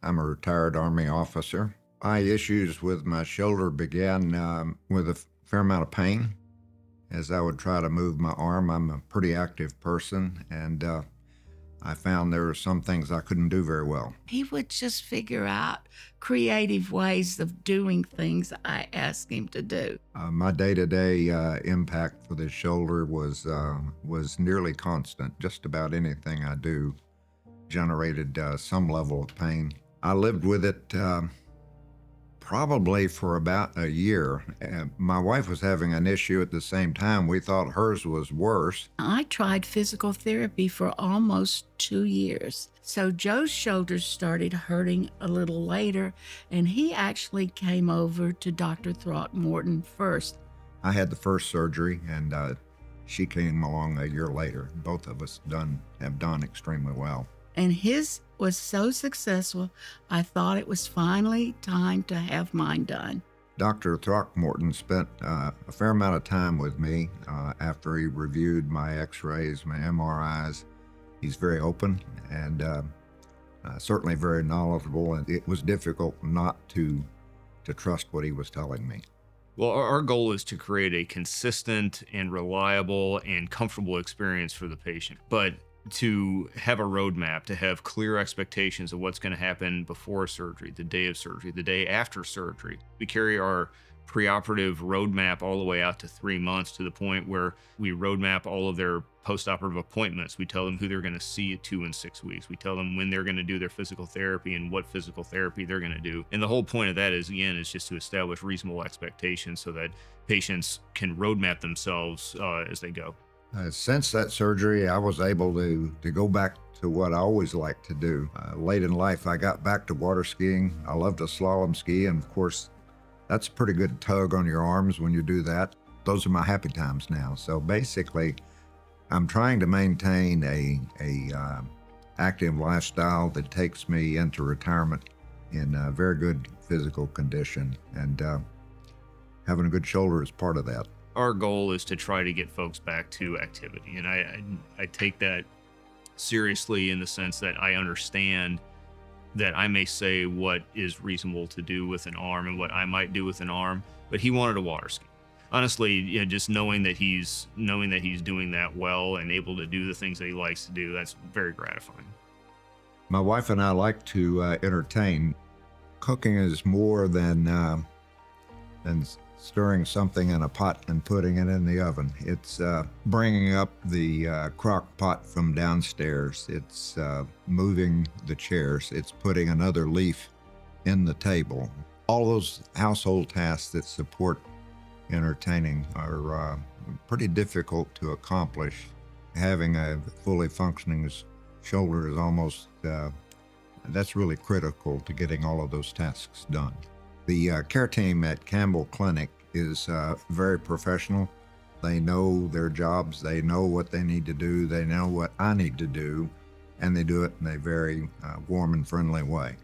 I'm a retired Army officer. My issues with my shoulder began with a fair amount of pain as I would try to move my arm. I'm a pretty active person, and I found there were some things I couldn't do very well. He would just figure out creative ways of doing things I asked him to do. My day-to-day impact for this shoulder was nearly constant. Just about anything I do generated some level of pain. I lived with it probably for about a year. My wife was having an issue at the same time. We thought hers was worse. I tried physical therapy for almost 2 years. So Joe's shoulders started hurting a little later, and he actually came over to Dr. Throckmorton first. I had the first surgery, and she came along a year later. Both of us have done extremely well. And his was so successful, I thought it was finally time to have mine done. Dr. Throckmorton spent a fair amount of time with me after he reviewed my x-rays, my MRIs. He's very open and certainly very knowledgeable, and it was difficult not to trust what he was telling me. Well, our goal is to create a consistent and reliable and comfortable experience for the patient. But to have a roadmap, to have clear expectations of what's going to happen before surgery, the day of surgery, the day after surgery. We carry our preoperative roadmap all the way out to 3 months, to the point where we roadmap all of their postoperative appointments. We tell them who they're going to see at 2 and 6 weeks. We tell them when they're going to do their physical therapy and what physical therapy they're going to do. And the whole point of that is just to establish reasonable expectations so that patients can roadmap themselves as they go. Since that surgery, I was able to go back to what I always liked to do. Late in life, I got back to water skiing. I love to slalom ski, and of course, that's a pretty good tug on your arms when you do that. Those are my happy times now. So basically, I'm trying to maintain a active lifestyle that takes me into retirement in a very good physical condition, and having a good shoulder is part of that. Our goal is to try to get folks back to activity. And I take that seriously in the sense that I understand that I may say what is reasonable to do with an arm and what I might do with an arm, but he wanted a water ski. Honestly, just knowing that he's doing that well and able to do the things that he likes to do, that's very gratifying. My wife and I like to entertain. Cooking is more than stirring something in a pot and putting it in the oven. It's bringing up the crock pot from downstairs. It's moving the chairs. It's putting another leaf in the table. All those household tasks that support entertaining are pretty difficult to accomplish. Having a fully functioning shoulder is almost, that's really critical to getting all of those tasks done. The care team at Campbell Clinic is very professional. They know their jobs. They know what they need to do. They know what I need to do, and they do it in a very warm and friendly way.